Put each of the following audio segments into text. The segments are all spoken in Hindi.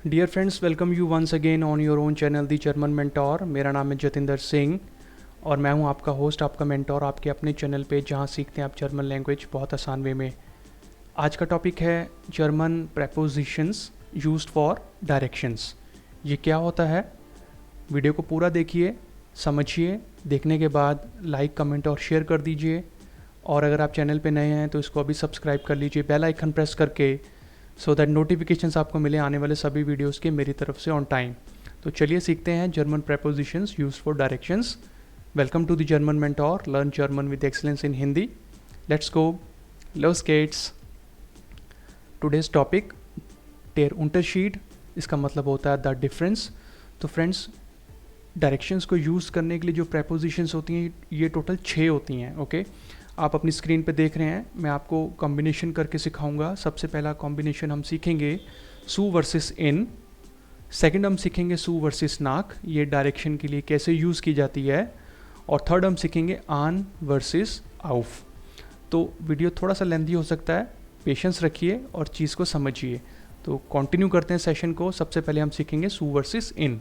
Dear friends, welcome you once again on your own channel the German mentor. मेरा नाम है जतिंदर सिंह और मैं हूं आपका होस्ट, आपका मेंटोर आपके अपने चैनल पे, जहां सीखते हैं आप जर्मन लैंग्वेज बहुत आसान वे में। आज का टॉपिक है German prepositions used for directions. ये क्या होता है? वीडियो को पूरा देखिए, समझिए। देखने के बाद लाइक, कमेंट और शेयर कर दीजिए। और अगर आप चैनल पे नए हैं तो इसको अभी सब्सक्राइब कर लीजिए बेल आइकन प्रेस करके, सो दैट नोटिफिकेशंस आपको मिले आने वाले सभी वीडियोस के मेरी तरफ से ऑन टाइम। तो चलिए सीखते हैं German prepositions used for directions. Welcome to the German mentor, learn German with excellence in Hindi. Let's go, लव स्केट्स। टुडेज टॉपिक डेर unterschied, इसका मतलब होता है द डिफरेंस। तो फ्रेंड्स, डायरेक्शंस को यूज़ करने के लिए जो प्रेपोजिशंस होती हैं ये टोटल 6 होती हैं। ओके, आप अपनी स्क्रीन पे देख रहे हैं, मैं आपको कॉम्बिनेशन करके सिखाऊंगा। सबसे पहला कॉम्बिनेशन हम सीखेंगे सू वर्सेस इन। सेकंड हम सीखेंगे सू वर्सेस नाक, ये डायरेक्शन के लिए कैसे यूज़ की जाती है। और थर्ड हम सीखेंगे आन वर्सेस आउफ। तो वीडियो थोड़ा सा लेंथी हो सकता है, पेशेंस रखिए और चीज़ को समझिए। तो कंटिन्यू करते हैं सेशन को। सबसे पहले हम सीखेंगे सू वर्सेस इन।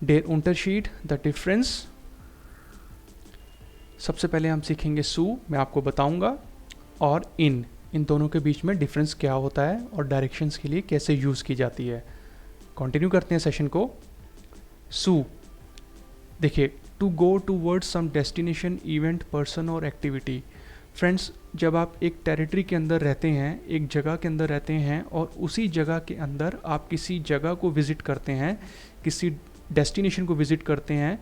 डेर unterschied, द डिफरेंस। सबसे पहले हम सीखेंगे सू, मैं आपको बताऊंगा, और इन दोनों के बीच में डिफरेंस क्या होता है और डायरेक्शंस के लिए कैसे यूज़ की जाती है। कंटिन्यू करते हैं सेशन को। सू, देखिए, to go towards some destination, event, person और एक्टिविटी। फ्रेंड्स, जब आप एक टेरिटरी के अंदर रहते हैं, एक जगह के अंदर रहते हैं और उसी जगह के अंदर आप किसी जगह को विज़िट करते हैं, किसी डेस्टिनेशन को विज़िट करते हैं,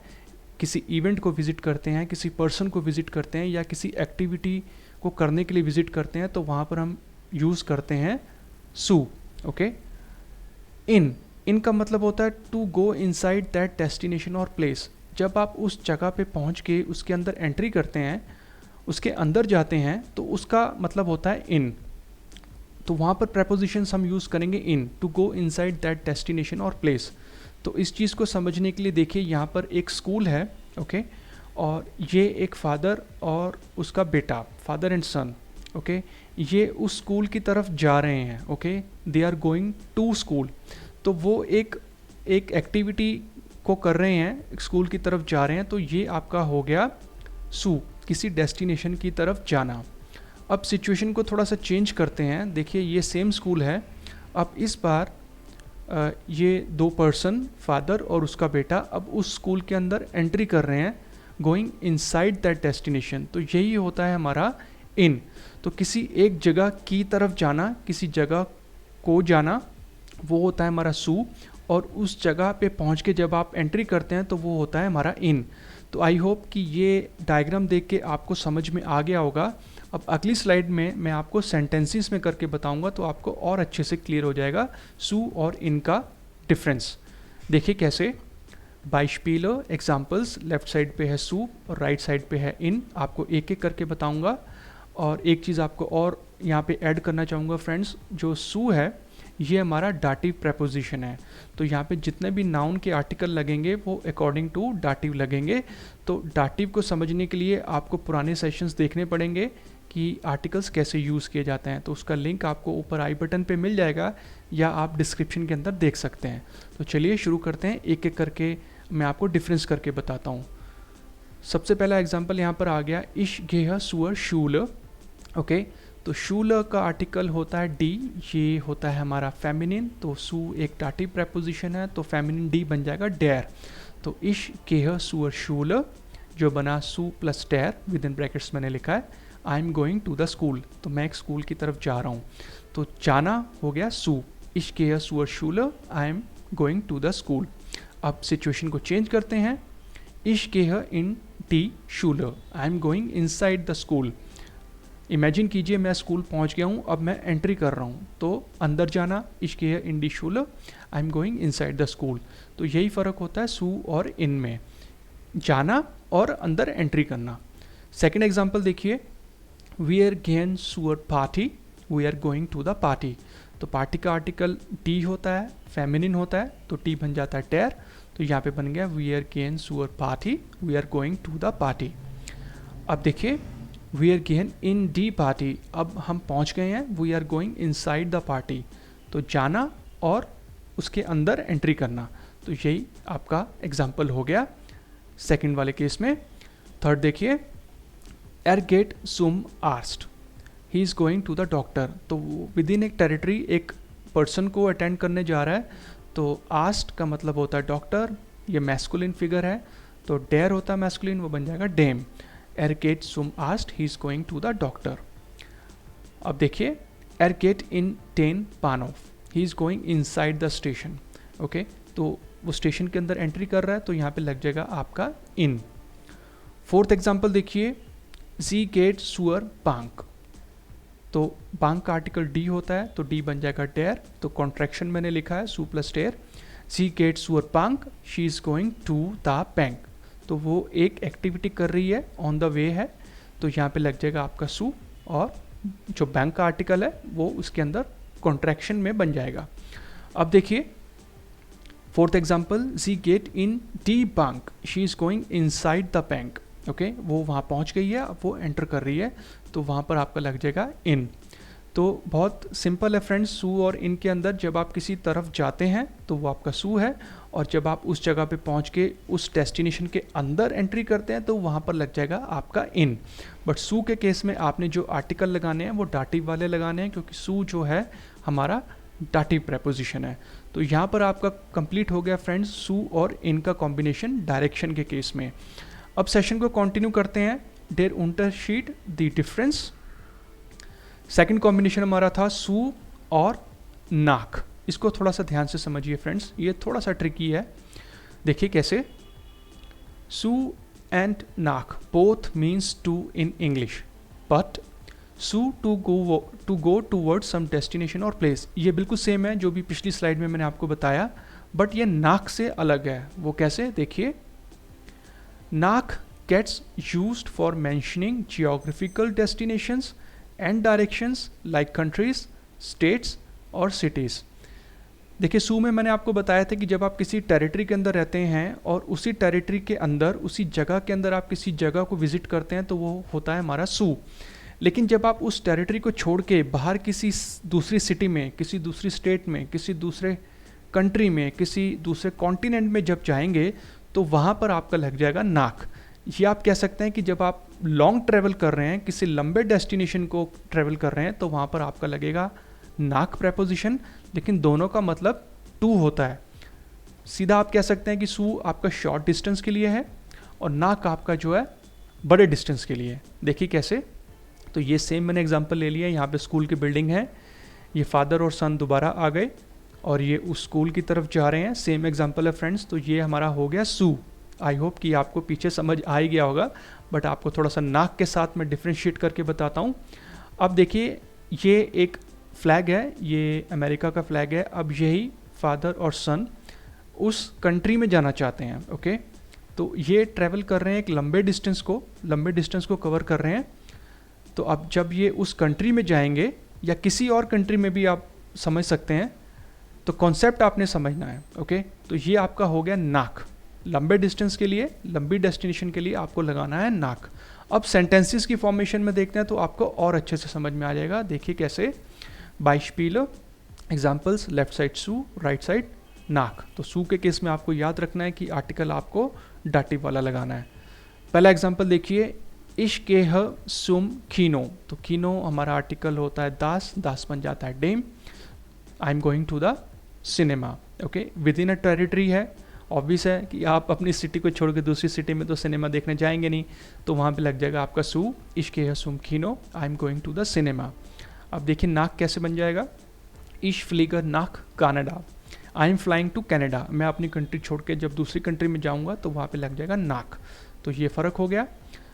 किसी इवेंट को विज़िट करते हैं, किसी पर्सन को विज़िट करते हैं या किसी एक्टिविटी को करने के लिए विज़िट करते हैं, तो वहाँ पर हम यूज़ करते हैं सू। ओके, इन का मतलब होता है to go inside that destination और प्लेस। जब आप उस जगह पे पहुँच के उसके अंदर एंट्री करते हैं, उसके अंदर जाते हैं, तो उसका मतलब होता है इन। तो वहाँ पर प्रेपोजिशंस हम यूज़ करेंगे in, to go inside that destination और प्लेस। तो इस चीज़ को समझने के लिए देखिए, यहाँ पर एक स्कूल है। ओके, और ये एक फादर और उसका बेटा, फादर एंड सन, ओके, ये उस स्कूल की तरफ जा रहे हैं। Okay, they are going to school. तो वो एक एक्टिविटी को कर रहे हैं, स्कूल की तरफ जा रहे हैं। तो ये आपका हो गया सू, किसी डेस्टिनेशन की तरफ जाना। अब सिचुएशन को थोड़ा सा चेंज करते हैं। देखिए, ये सेम स्कूल है। अब इस बार ये दो पर्सन, फादर और उसका बेटा, अब उस स्कूल के अंदर एंट्री कर रहे हैं, गोइंग इनसाइड दैट डेस्टिनेशन। तो यही होता है हमारा इन। तो किसी एक जगह की तरफ जाना, किसी जगह को जाना, वो होता है हमारा सू। और उस जगह पे पहुंच के जब आप एंट्री करते हैं तो वो होता है हमारा इन। तो आई होप कि ये डायग्राम देख के आपको समझ में आ गया होगा। अब अगली स्लाइड में मैं आपको सेंटेंसेस में करके बताऊंगा, तो आपको और अच्छे से क्लियर हो जाएगा सू और इन का डिफरेंस। देखिए कैसे। बाइस्पीलर एग्जाम्पल्स, लेफ्ट साइड पे है सू और राइट साइड पे है इन। आपको एक एक करके बताऊंगा। और एक चीज़ आपको और यहाँ पे ऐड करना चाहूँगा फ्रेंड्स, जो सू है ये हमारा डाटिव प्रेपोजिशन है। तो यहाँ पे जितने भी नाउन के आर्टिकल लगेंगे वो अकॉर्डिंग टू डाटिव लगेंगे। तो डाटिव को समझने के लिए आपको पुराने सेशंस देखने पड़ेंगे कि आर्टिकल्स कैसे यूज़ किए जाते हैं। तो उसका लिंक आपको ऊपर आई बटन पे मिल जाएगा या आप डिस्क्रिप्शन के अंदर देख सकते हैं। तो चलिए शुरू करते हैं, एक एक करके मैं आपको डिफरेंस करके बताता हूँ। सबसे पहला एग्जाम्पल यहाँ पर आ गया, इश गेह सुअर शूल। ओके, तो शूल का आर्टिकल होता है डी, ये होता है हमारा फेमिनिन। तो सू एक डाटिव प्रेपोजिशन है, तो फेमिनिन डी बन जाएगा डेयर। तो इश गेह सुअर शूल जो बना सू प्लस डेयर, विद इन ब्रैकेट्स मैंने लिखा है I am going to the school. तो मैं एक स्कूल की तरफ जा रहा हूँ। तो जाना हो गया सू, इश गेह सुअर शूल, I am going to the school. अब सिचुएशन को चेंज करते हैं, इश गेह इन टी शूल, I am going inside the school. Imagine कीजिए मैं स्कूल पहुंच गया हूं, अब मैं एंट्री कर रहा हूं। तो अंदर जाना, इश्क है इन दी शूल, I am going inside the school. तो यही फ़र्क होता है सू और इन में, जाना और अंदर एंट्री करना। सेकंड एग्जांपल देखिए, वी आर गेन सुअर पार्टी, we are going to the party. तो पार्टी का आर्टिकल टी होता है, फेमिनिन होता है, तो टी बन जाता है टेर। तो यहाँ पे बन गया वी आर गेन सुअर पार्टी, we are going to the party. अब देखिए, वी आर गेन इन डी पार्टी, अब हम पहुंच गए हैं, we are going inside the party. तो जाना और उसके अंदर एंट्री करना। तो यही आपका एग्जाम्पल हो गया सेकंड वाले केस में। थर्ड देखिए, एर गेट सुम आर्स्ट, he is going to the doctor. तो विद इन एक टेरिटरी एक पर्सन को अटेंड करने जा रहा है, तो आस्ट का मतलब होता है डॉक्टर, ये मैस्कुलिन फिगर है, तो डेयर होता है मैस्कुलिन, वो बन जाएगा डेम। एर गेट सुम आस्ट, he is going to the doctor. अब देखिए, एर गेट इन 10 पानोफ, he is going inside the station. Okay, तो वो स्टेशन के अंदर एंट्री कर रहा है, तो यहाँ पे लग जाएगा आपका इन। फोर्थ एग्जाम्पल देखिए, जी गेट सुअर बांक, तो बांक का आर्टिकल डी होता है, तो डी बन जाएगा डेयर, तो कॉन्ट्रैक्शन मैंने लिखा है सू प्लस डेयर। जी गेट सुअर बांक, she is going to the bank, तो वो एक एक्टिविटी कर रही है, ऑन द वे है, तो यहाँ पे लग जाएगा आपका सू, और जो बैंक का आर्टिकल है वो उसके अंदर कॉन्ट्रैक्शन में बन जाएगा। अब देखिए फोर्थ एग्जाम्पल, जी गेट इन डी बैंक, she is going inside the bank. Okay, वो वहाँ पहुँच गई है, अब वो एंटर कर रही है, तो वहाँ पर आपका लग जाएगा इन। तो बहुत सिंपल है फ्रेंड्स, सू और इन के अंदर जब आप किसी तरफ जाते हैं तो वो आपका सू है, और जब आप उस जगह पे पहुँच के उस डेस्टिनेशन के अंदर एंट्री करते हैं तो वहाँ पर लग जाएगा आपका इन। बट सू के केस में आपने जो आर्टिकल लगाने हैं वो डाटिव वाले लगाने हैं, क्योंकि सू जो है हमारा डाटिव प्रेपोजिशन है। तो यहाँ पर आपका कंप्लीट हो गया फ्रेंड्स सू और इन का कॉम्बिनेशन डायरेक्शन के केस में। अब सेशन को कंटिन्यू करते हैं। Der unterschied the difference, second combination हमारा था सू और नाक। इसको थोड़ा सा ध्यान से समझिए फ्रेंड्स, ये थोड़ा सा ट्रिकी है। देखिए कैसे, सू एंड नाक both means to in English, but सू to go toward some destination और प्लेस, ये बिल्कुल सेम है जो भी पिछली स्लाइड में मैंने आपको बताया, बट ये नाक से अलग है। वो कैसे, देखिए, नाक gets used for mentioning geographical destinations and directions like countries, states और cities। देखिए, सू में मैंने आपको बताया था कि जब आप किसी टेरिटरी के अंदर रहते हैं और उसी टेरिटरी के अंदर, उसी जगह के अंदर आप किसी जगह को विजिट करते हैं तो वो होता है हमारा सू। लेकिन जब आप उस टेरिटरी को छोड़ के बाहर किसी दूसरी सिटी में, किसी दूसरी स्टेट में, किसी दूसरे कंट्री में, किसी दूसरे कॉन्टिनेंट में जब जाएंगे तो वहाँ पर आपका लग जाएगा नाक। ये आप कह सकते हैं कि जब आप लॉन्ग ट्रैवल कर रहे हैं, किसी लंबे डेस्टिनेशन को ट्रैवल कर रहे हैं, तो वहाँ पर आपका लगेगा नाक प्रेपोजिशन, लेकिन दोनों का मतलब टू होता है। सीधा आप कह सकते हैं कि सू आपका शॉर्ट डिस्टेंस के लिए है और नाक आपका जो है बड़े डिस्टेंस के लिए। देखिए कैसे, तो ये सेम मैंने एग्जांपल ले लिया। यहाँ पे स्कूल की बिल्डिंग है, ये फादर और सन दोबारा आ गए और ये उस स्कूल की तरफ जा रहे हैं। सेम एग्जांपल है फ्रेंड्स, तो ये हमारा हो गया सू। आई होप कि आपको पीछे समझ आ ही गया होगा, बट आपको थोड़ा सा नाक के साथ मैं डिफ्रेंशिएट करके बताता हूँ। अब देखिए, ये एक फ्लैग है, ये अमेरिका का फ्लैग है। अब यही फादर और सन उस कंट्री में जाना चाहते हैं। ओके, तो ये ट्रैवल कर रहे हैं एक लंबे डिस्टेंस को कवर कर रहे हैं। तो अब जब ये उस कंट्री में जाएंगे, या किसी और कंट्री में भी आप समझ सकते हैं, तो कॉन्सेप्ट आपने समझना है। ओके, तो ये आपका हो गया नाक। लंबे डिस्टेंस के लिए, लंबी डेस्टिनेशन के लिए आपको लगाना है नाक। अब सेंटेंसेस की फॉर्मेशन में देखते हैं तो आपको और अच्छे से समझ में आ जाएगा। देखिए कैसे, बाइस्पील एग्जाम्पल्स, लेफ्ट साइड सू, राइट साइड नाक। तो सू के केस में आपको याद रखना है कि आर्टिकल आपको डाटिव वाला लगाना है। पहला एग्जाम्पल देखिए, इश्केह सुम खीनो, तो खीनो हमारा आर्टिकल होता है दास, दास बन जाता है डेम। I am going to the cinema. Okay, within a territory है, ऑब्वियस है कि आप अपनी सिटी को छोड़ के दूसरी सिटी में तो सिनेमा देखने जाएंगे नहीं, तो वहाँ पे लग जाएगा आपका सू, इश्के सुम खीनो, I am going to the cinema. अब देखिए नाक कैसे बन जाएगा, इश फ्लीगर नाक कनाडा, I am flying to Canada, मैं अपनी कंट्री छोड़ के जब दूसरी कंट्री में जाऊँगा तो वहाँ पे लग जाएगा नाक। तो ये फ़र्क हो गया।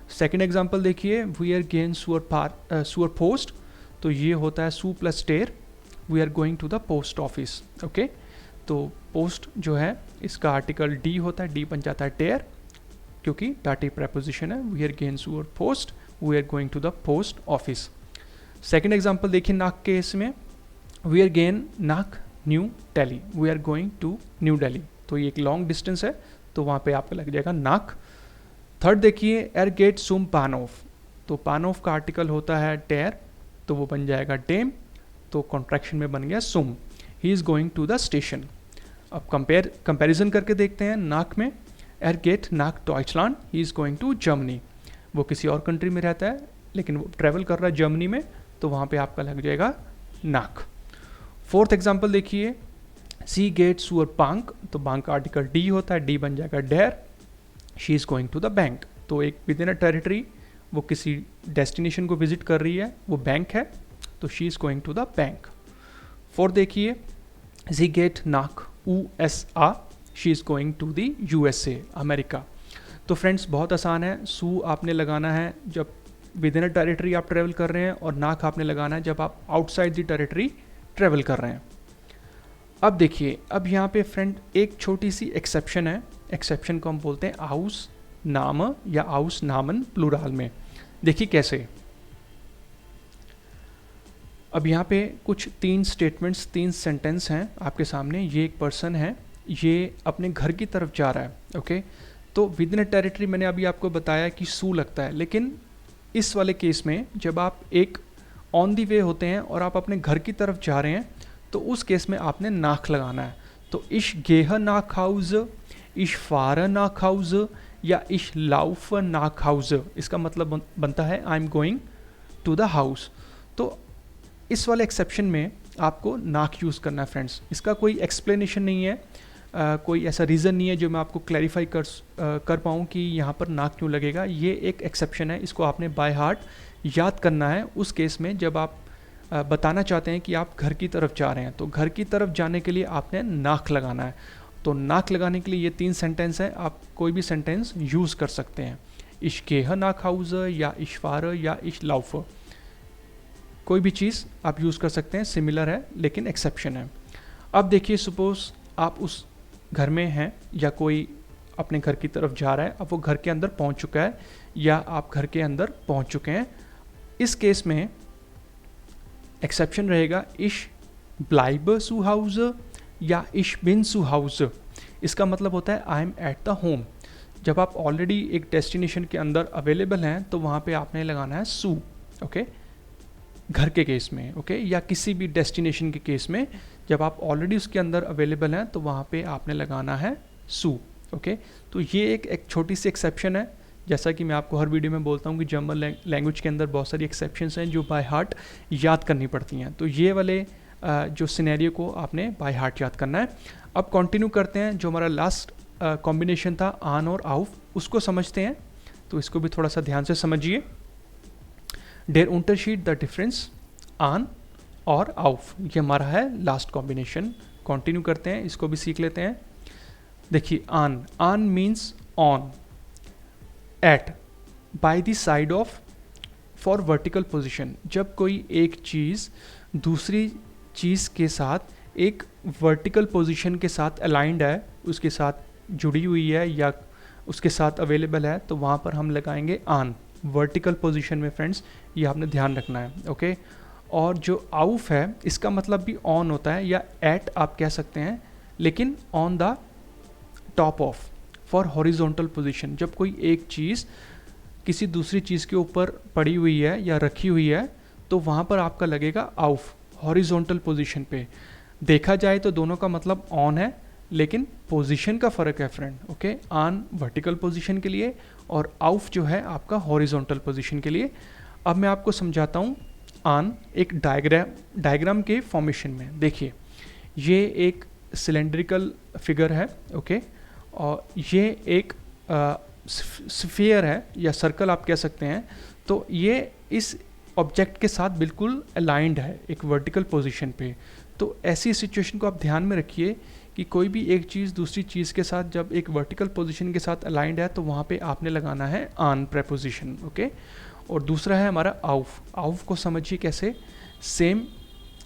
सेकेंड एग्जाम्पल देखिए, वी आर गेन सुअर पोस्ट, तो ये होता है सू प्लस टेर, we are going to the post office. Okay, तो पोस्ट जो है इसका आर्टिकल डी होता है, डी बन जाता है टेयर, क्योंकि डाटिव प्रेपोजिशन है। वी आर गेन सुअर पोस्ट, we are going to the post office. Second example देखिए नाक के इसमें, वी आर गेन नाक न्यू Delhi, we are going to New Delhi, तो ये एक लॉन्ग डिस्टेंस है, तो वहाँ पे आपका लग जाएगा नाक। थर्ड देखिए, एर गेट सुम पानोफ, तो पानोफ का आर्टिकल होता है टेयर, तो वो बन जाएगा डेम, तो कॉन्ट्रैक्शन में बन गया सुम। He is going to the station. अब कंपैरिजन करके देखते हैं नाक में। Er geht nach Deutschland, he is going to Germany। वो किसी और कंट्री में रहता है लेकिन वो ट्रैवल कर रहा है जर्मनी में, तो वहाँ पे आपका लग जाएगा नाक। फोर्थ एग्जाम्पल देखिए, सी गेट्स टू बैंक, तो बैंक का आर्टिकल डी होता है, डी बन जाएगा डेयर। She is going to the bank, तो एक विद इन अ टेरिटरी वो किसी डेस्टिनेशन को विजिट कर रही है, वो बैंक है, तो she is going to the bank. Fourth देखिए, जी गेट नाक USA, she is going to the USA, America. तो फ्रेंड्स बहुत आसान है, सू आपने लगाना है जब विद इन अ टेरिटरी आप ट्रैवल कर रहे हैं, और नाक आपने लगाना है जब आप आउटसाइड द टेरिटरी ट्रैवल कर रहे हैं। अब देखिए, अब यहाँ पे फ्रेंड एक छोटी सी एक्सेप्शन है, एक्सेप्शन को हम बोलते हैं आउस नाम या आउस नामन प्लूराल में। देखिए कैसे, अब यहाँ पे कुछ 3 स्टेटमेंट्स, 3 सेंटेंस हैं आपके सामने। ये एक पर्सन है, ये अपने घर की तरफ जा रहा है, ओके। तो विद इन अ टेरिटरी मैंने अभी आपको बताया कि सू लगता है, लेकिन इस वाले केस में जब आप एक ऑन दी वे होते हैं और आप अपने घर की तरफ जा रहे हैं, तो उस केस में आपने नाक लगाना है। तो इश गेह नाक हाउस, इश फार नाक हाउस या इश लाउफ नाक हाउस, इसका मतलब बनता है I am going to the house. तो इस वाले एक्सेप्शन में आपको नाक यूज़ करना है फ्रेंड्स। इसका कोई एक्सप्लेनेशन नहीं है, कोई ऐसा रीज़न नहीं है जो मैं आपको क्लैरिफाई कर पाऊँ कि यहाँ पर नाक क्यों लगेगा। ये एक एक्सेप्शन है, इसको आपने बाय हार्ट याद करना है उस केस में जब आप बताना चाहते हैं कि आप घर की तरफ जा रहे हैं। तो घर की तरफ जाने के लिए आपने नाक लगाना है। तो नाक लगाने के लिए ये 3 सेंटेंस हैं, आप कोई भी सेंटेंस यूज़ कर सकते हैं। इश गेह नाक हाउस या इश फार या इश लाउफ, कोई भी चीज़ आप यूज़ कर सकते हैं, सिमिलर है लेकिन एक्सेप्शन है। अब देखिए, सपोज आप उस घर में हैं या कोई अपने घर की तरफ जा रहा है, अब वो घर के अंदर पहुंच चुका है या आप घर के अंदर पहुंच चुके हैं। इस केस में एक्सेप्शन रहेगा इश ब्लाइब सू हाउस या इश बिन सू हाउस। इसका मतलब होता है I M at the home. जब आप ऑलरेडी एक डेस्टिनेशन के अंदर अवेलेबल हैं तो वहाँ पे आपने लगाना है सू, ओके, घर के केस में, ओके, या किसी भी डेस्टिनेशन के केस में जब आप ऑलरेडी उसके अंदर अवेलेबल हैं तो वहाँ पे आपने लगाना है सू, ओके। तो ये एक छोटी सी एक्सेप्शन है। जैसा कि मैं आपको हर वीडियो में बोलता हूँ कि जर्मन लैंग्वेज के अंदर बहुत सारी एक्सेप्शंस हैं जो बाय हार्ट याद करनी पड़ती हैं। तो ये वाले जो सिनेरियो को आपने बाय हार्ट याद करना है। अब कंटिन्यू करते हैं, जो हमारा लास्ट कॉम्बिनेशन था आन और आउफ, उसको समझते हैं। तो इसको भी थोड़ा सा ध्यान से समझिए। डेर unterschied द डिफरेंस आन और आउफ, ये हमारा है लास्ट कॉम्बिनेशन। कंटिन्यू करते हैं, इसको भी सीख लेते हैं। देखिए, आन, आन means on, at, by the side of, for vertical position. जब कोई एक चीज़ दूसरी चीज़ के साथ एक वर्टिकल पोजीशन के साथ अलाइंड है, उसके साथ जुड़ी हुई है या उसके साथ अवेलेबल है, तो वहाँ पर हम लगाएंगे आन, वर्टिकल पोजीशन में फ्रेंड्स, ये आपने ध्यान रखना है, ओके। और जो आउफ है इसका मतलब भी ऑन होता है या एट आप कह सकते हैं, लेकिन on the top of, for horizontal position. जब कोई एक चीज़ किसी दूसरी चीज़ के ऊपर पड़ी हुई है या रखी हुई है तो वहाँ पर आपका लगेगा आउफ, हॉरिजॉन्टल पोजीशन पे। देखा जाए तो दोनों का मतलब ऑन है, लेकिन पोजीशन का फ़र्क है friend, okay. On vertical position के लिए और आउफ जो है आपका हॉरिजॉन्टल पोजीशन के लिए। अब मैं आपको समझाता हूँ ऑन एक डायग्राम के फॉर्मेशन में। देखिए, ये एक सिलेंड्रिकल फिगर है, ओके, और ये एक स्फीयर है या सर्कल आप कह सकते हैं। तो ये इस ऑब्जेक्ट के साथ बिल्कुल अलाइंड है एक वर्टिकल पोजीशन पे। तो ऐसी सिचुएशन को आप ध्यान में रखिए कि कोई भी एक चीज़ दूसरी चीज़ के साथ जब एक वर्टिकल पोजीशन के साथ अलाइंड है तो वहाँ पे आपने लगाना है ऑन प्रेपोजिशन, ओके। और दूसरा है हमारा आउफ। आउफ को समझिए कैसे, सेम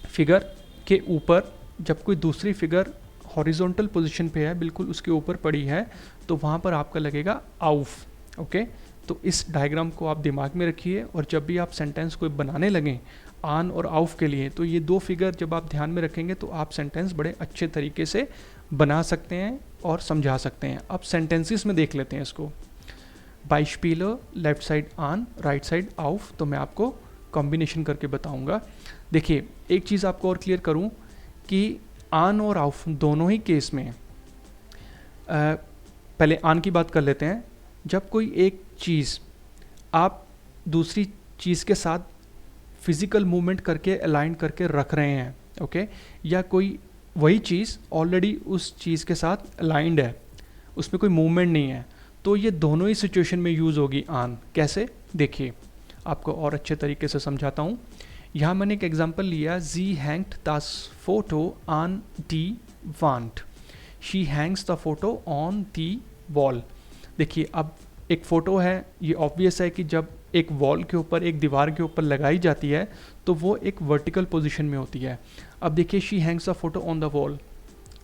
फिगर के ऊपर जब कोई दूसरी फिगर हॉरिजॉन्टल पोजीशन पे है, बिल्कुल उसके ऊपर पड़ी है, तो वहाँ पर आपका लगेगा आउफ, ओके। तो इस डायग्राम को आप दिमाग में रखिए और जब भी आप सेंटेंस को बनाने लगें आन और आउफ के लिए, तो ये 2 फिगर जब आप ध्यान में रखेंगे तो आप सेंटेंस बड़े अच्छे तरीके से बना सकते हैं और समझा सकते हैं। अब सेंटेंसेस में देख लेते हैं इसको। बाइस्पीलर, लेफ्ट साइड आन, राइट साइड आउफ। तो मैं आपको कॉम्बिनेशन करके बताऊंगा। देखिए, एक चीज़ आपको और क्लियर करूं कि आन और ऑफ दोनों ही केस में पहले आन की बात कर लेते हैं। जब कोई एक चीज़ आप दूसरी चीज़ के साथ फिज़िकल मूवमेंट करके अलाइन करके रख रहे हैं, ओके, या कोई वही चीज़ ऑलरेडी उस चीज़ के साथ अलाइंड है, उसमें कोई मूवमेंट नहीं है, तो ये दोनों ही सिचुएशन में यूज़ होगी आन। कैसे, देखिए आपको और अच्छे तरीके से समझाता हूँ। यहाँ मैंने एक एग्जांपल लिया, जी हैंग्ड द फोटो ऑन दी वांट, she hangs the photo on the wall. देखिए अब एक फ़ोटो है, ये ऑब्वियस है कि जब एक वॉल के ऊपर, एक दीवार के ऊपर लगाई जाती है तो वो एक वर्टिकल पोजीशन में होती है। अब देखिए she hangs the photo on the wall,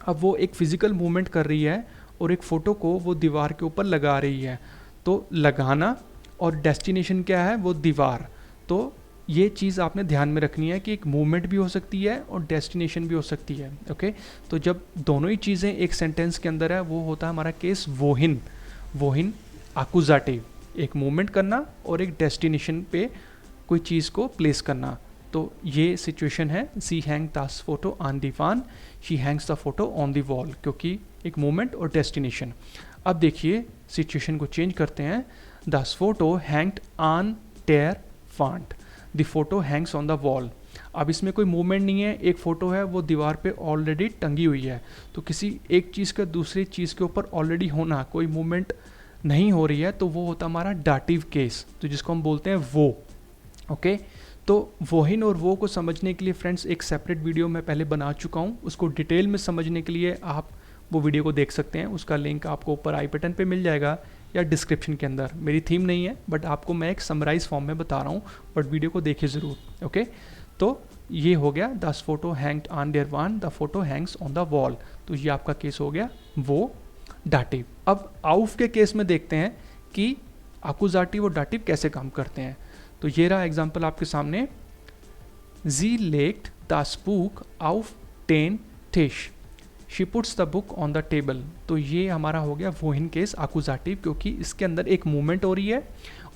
अब वो एक फिज़िकल मूवमेंट कर रही है और एक फ़ोटो को वो दीवार के ऊपर लगा रही है। तो लगाना और डेस्टिनेशन क्या है, वो दीवार। तो ये चीज़ आपने ध्यान में रखनी है कि एक मूवमेंट भी हो सकती है और डेस्टिनेशन भी हो सकती है, ओके। तो जब दोनों ही चीज़ें एक सेंटेंस के अंदर है, वो होता है हमारा केस वोहिन। वोहिन आकुजाटिव, एक मूवमेंट करना और एक डेस्टिनेशन पे कोई चीज़ को प्लेस करना। तो ये सिचुएशन है, she hang the photo on the one, she hangs the photo on the wall, क्योंकि एक मूवमेंट और डेस्टिनेशन। अब देखिए सिचुएशन को चेंज करते हैं, the photo hanged on there want, the photo hangs on the wall. अब इसमें कोई मूवमेंट नहीं है, एक फ़ोटो है वो दीवार पे ऑलरेडी टंगी हुई है। तो किसी एक चीज़ का दूसरी चीज़ के ऊपर ऑलरेडी होना, कोई मूवमेंट नहीं हो रही है, तो वो होता हमारा डाटिव केस, तो जिसको हम बोलते हैं वो, ओके। तो वोहिन और वो को समझने के लिए फ्रेंड्स एक सेपरेट वीडियो मैं पहले बना चुका हूँ, उसको डिटेल में समझने के लिए आप वो वीडियो को देख सकते हैं। उसका लिंक आपको ऊपर आई बटन पे मिल जाएगा या डिस्क्रिप्शन के अंदर। मेरी थीम नहीं है, बट आपको मैं एक समराइज फॉर्म में बता रहा हूँ, बट वीडियो को देखिए ज़रूर, ओके। तो ये हो गया, द फोटो हैंग्ड ऑन देयर वान, the photo hangs on the wall. तो ये आपका केस हो गया वो डाटिव। अब आउफ के केस में देखते हैं कि आकुजाटिव और डाटिव कैसे काम करते हैं। तो ये रहा एग्जांपल आपके सामने, जी लेक्ड द स्पूक आउफ 10 टिश, she puts the book on the table. तो ये हमारा हो गया वोहिन केस आकुजाटिव, क्योंकि इसके अंदर एक मूवमेंट हो रही है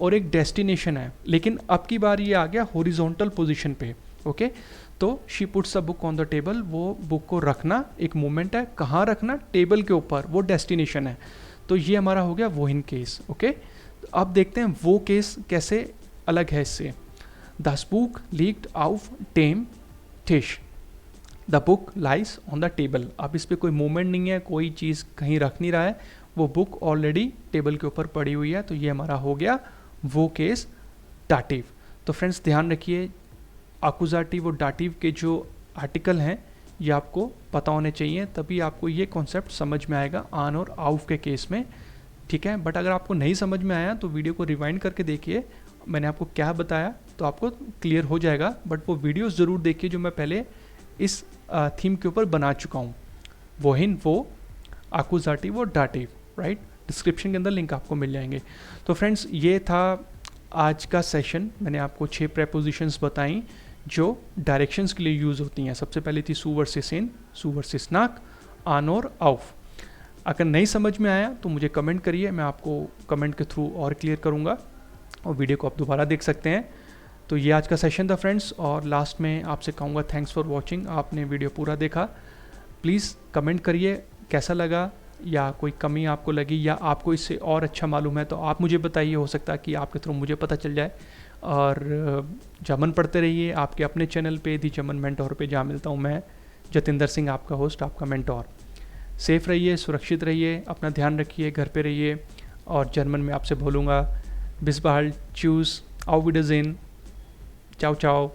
और एक डेस्टिनेशन है, लेकिन अब की बार ये आ गया हॉरिजॉन्टल पोजीशन पे, ओके। तो she puts the book on the table, वो बुक को रखना एक मूवमेंट है, कहाँ रखना, टेबल के ऊपर, वो डेस्टिनेशन है। तो ये हमारा हो गया वोहिन केस, ओके। तो अब देखते हैं वो केस कैसे अलग है इससे। द स्पूक लीक्ड आउफ 10 टिश, the book lies on the table. अब इस पर कोई मूवमेंट नहीं है, कोई चीज़ कहीं रख नहीं रहा है, वो बुक ऑलरेडी टेबल के ऊपर पड़ी हुई है। तो ये हमारा हो गया वो केस डाटिव। तो फ्रेंड्स ध्यान रखिए, आकुजाटिव और डाटिव के जो आर्टिकल हैं ये आपको पता होने चाहिए, तभी आपको ये कॉन्सेप्ट समझ में आएगा आन और आउफ के केस में, ठीक है। बट अगर आपको नहीं समझ में आया तो वीडियो को रिवाइंड करके देखिए, मैंने आपको क्या बताया तो आपको क्लियर हो जाएगा। बट वो वीडियोस ज़रूर देखिए जो मैं पहले इस थीम के ऊपर बना चुका हूँ, वोहिन वो, आकुजाटिव और डाटिव, राइट। डिस्क्रिप्शन के अंदर लिंक आपको मिल जाएंगे। तो फ्रेंड्स ये था आज का सेशन। मैंने आपको 6 प्रेपोजिशंस बताई जो डायरेक्शंस के लिए यूज़ होती हैं। सबसे पहले थी सू वर्सेस इन, सू वर्सेस नाक, आन और आउफ। अगर नहीं समझ में आया तो मुझे कमेंट करिए, मैं आपको कमेंट के थ्रू और क्लियर करूँगा, और वीडियो को आप दोबारा देख सकते हैं। तो ये आज का सेशन था फ्रेंड्स, और लास्ट में आपसे कहूँगा थैंक्स फॉर वॉचिंग। आपने वीडियो पूरा देखा, प्लीज़ कमेंट करिए कैसा लगा, या कोई कमी आपको लगी, या आपको इससे और अच्छा मालूम है तो आप मुझे बताइए, हो सकता है कि आपके थ्रू मुझे पता चल जाए। और जमन पढ़ते रहिए आपके अपने चैनल पे, दी जमन मेंटोर पे, जहाँ मिलता हूँ मैं जतिंदर सिंह, आपका होस्ट, आपका मेंटोर। सेफ़ रहिए, सुरक्षित रहिए, अपना ध्यान रखिए, घर पे रहिए, और जर्मन में आपसे बोलूँगा बिस बहाल चूज़, आउ विडरजेन, चाओ चाओ।